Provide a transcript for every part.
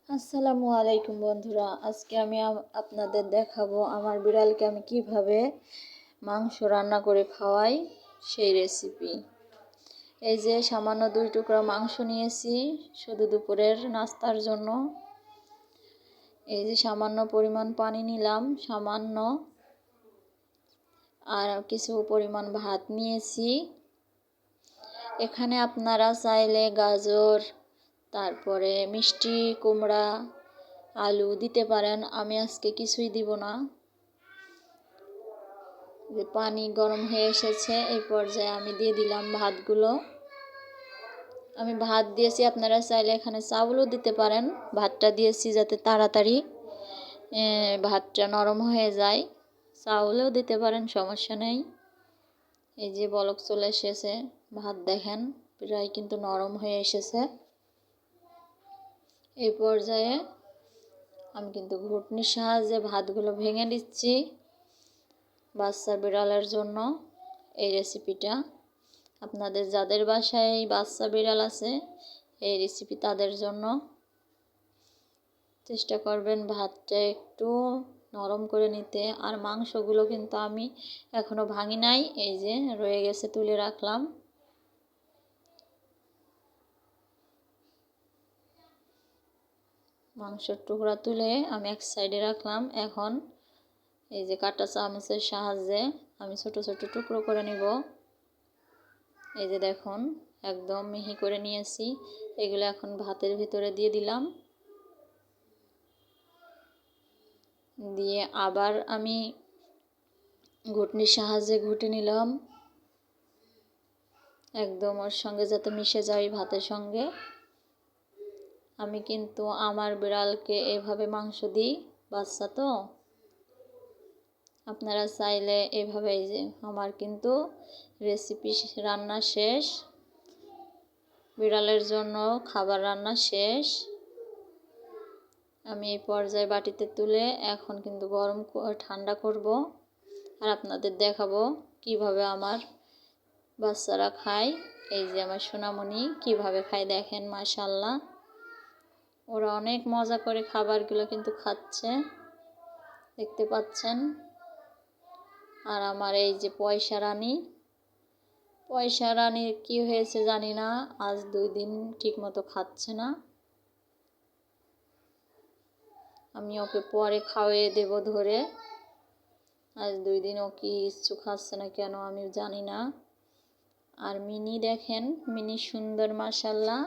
আসসালামু আলাইকুম বন্ধুরা, আজকে আমি আপনাদের দেখাবো আমার বিড়ালকে আমি কিভাবে মাংস রান্না করে খাওয়াই সেই রেসিপি। এই যে সামান্য 2 টুকরা মাংস নিয়েছি শুধু দুপুরের নাস্তার জন্য। এই যে সামান্য পরিমাণ পানি নিলাম, সামান্য, আর কিছু পরিমাণ ভাত নিয়েছি। এখানে আপনারা চাইলে গাজর, তারপরে মিষ্টি কুমড়া, আলু দিতে পারেন। আমি আজকে কিছুই দিব না। যে পানি গরম হয়ে এসেছে, এই পর্যায়ে আমি দিয়ে দিলাম ভাতগুলো। আমি ভাত দিয়েছি, আপনারা চাইলে এখানে চাউলও দিতে পারেন। ভাতটা দিয়েছি যাতে তাড়াতাড়ি ভাতটা নরম হয়ে যায়। চাউলও দিতে পারেন, সমস্যা নেই। এই যে বলক চলে এসেছে, ভাত দেখেন প্রায় কিন্তু নরম হয়ে এসেছে। এই পর্যায়ে আমি কিন্তু ঘুটনির সাহায্যে ভাতগুলো ভেঙে দিচ্ছি। বাচ্চা বিড়ালের জন্য এই রেসিপিটা। আপনাদের যাদের বাসায় বাচ্চা বিড়াল আছে, এই রেসিপি তাদের জন্য। চেষ্টা করবেন ভাতটা একটু নরম করে নিতে। আর মাংসগুলো কিন্তু আমি এখনো ভাঙি নাই, এই যে রয়ে গেছে, তুলে রাখলাম। মাংসের টুকরা তুলে আমি এক সাইডে রাখলাম। এখন এই যে কাঁটা চামচের সাহায্যে আমি ছোট ছোট টুকরো করে নিব। এই যে দেখুন, একদম মিহি করে নিয়েছি। এগুলো এখন ভাতের ভিতরে দিয়ে দিলাম। দিয়ে আবার আমি ঘুটনির সাহায্যে ঘুটে নিলাম, একদম ওর সঙ্গে যাতে মিশে যায় ভাতের সঙ্গে। আমি কিন্তু আমার বিড়ালকে এভাবে মাংস দিই, বাচ্চা তো। আপনারা চাইলে এভাবে, এই যে আমার কিন্তু রেসিপি রান্না শেষ, বিড়ালের জন্য খাবার রান্না শেষ। আমি এই পর্যায়ে বাটিতে তুলে এখন কিন্তু ঠান্ডা করব, আর আপনাদের দেখাবো কিভাবে আমার বাচ্চারা খায়। এই যে আমার সোনামণি কিভাবে খায় দেখেন, মাশাআল্লাহ। ওরা অনেক মজা করে খাবারগুলো কিন্তু খাচ্ছে, দেখতে পাচ্ছেন। আর আমার এই যে পয়সা রানীর কি হয়েছে জানি না, আজ 2 দিন ঠিক মতো খাচ্ছে না। আমি ওকে পরে খাওয়িয়ে দেব ধরে। আজ 2 দিন ও কি কিচ্ছু খাচ্ছে না কেন আমি জানি না। আর মিনি দেখেন, মিনি সুন্দর, মাশাআল্লাহ।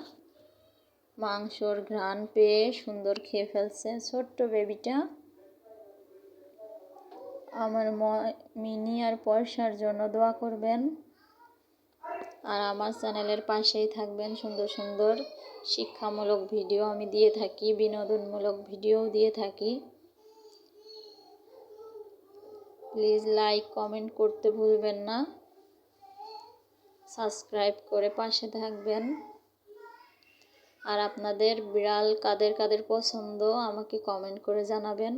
মাংসর ঘ্রাণ পেয়ে সুন্দর খেয়ে ফেলছে ছোট্ট বেবিটা। আমার মিনি আর পয়সার জন্য দোয়া করবেন, আর আমার চ্যানেলের পাশেই থাকবেন। সুন্দর সুন্দর শিক্ষামূলক ভিডিও আমি দিয়ে থাকি, বিনোদনমূলক ভিডিও দিয়ে থাকি। প্লিজ লাইক কমেন্ট করতে ভুলবেন না, সাবস্ক্রাইব করে পাশে থাকবেন। আর আপনাদের বিড়াল কাদের কাদের পছন্দ আমাকে কমেন্ট করে জানাবেন।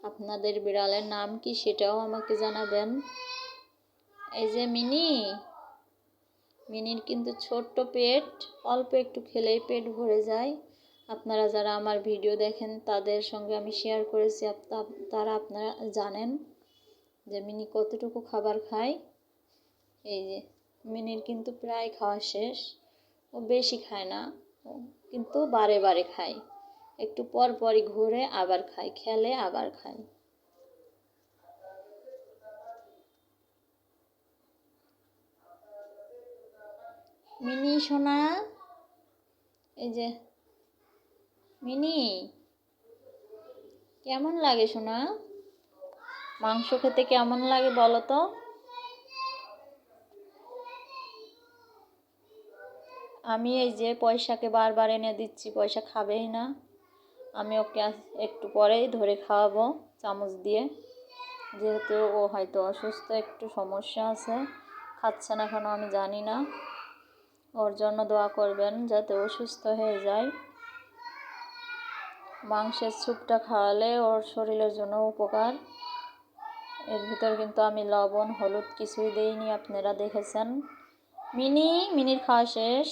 আপনাদের বিড়ালের নাম কি সেটাও আমাকে জানাবেন। এই যে মিনির কিন্তু ছোট্ট পেট, অল্প একটু খেলেই পেট ভরে যায়। আপনারা যারা আমার ভিডিও দেখেন তাদের সঙ্গে আমি শেয়ার করেছি, আপনারা জানেন যে মিনি কতটুকু খাবার খায়। এই যে মিনির কিন্তু প্রায় খাওয়া শেষ। ও বেশি খায় না, কিন্তু বারে বারে খায়, একটু পর পরই ঘুরে আবার খায়, খেলে আবার খায়। মিনি সোনা, এই যে মিনি, কেমন লাগে সোনা? মাংস খেতে কেমন লাগে বলো তো? আমি এই যে পয়সাকে বারবার এনে দিচ্ছি, পয়সা খাবেই না। আমি ওকে একটু পরেই ধরে খাওয়াবো চামচ দিয়ে, যেহেতু ও হয়তো অসুস্থ, একটু সমস্যা আছে, খাচ্ছে না কেন আমি জানি না। ওর জন্য দোয়া করবেন যাতে ও সুস্থ হয়ে যায়। মাংসের স্যুপটা খাওয়ালে ওর শরীরের জন্য উপকার। এর ভিতর কিন্তু আমি লবণ হলুদ কিছুই দেইনি, আপনারা দেখেছেন। মিনির খাওয়া শেষ।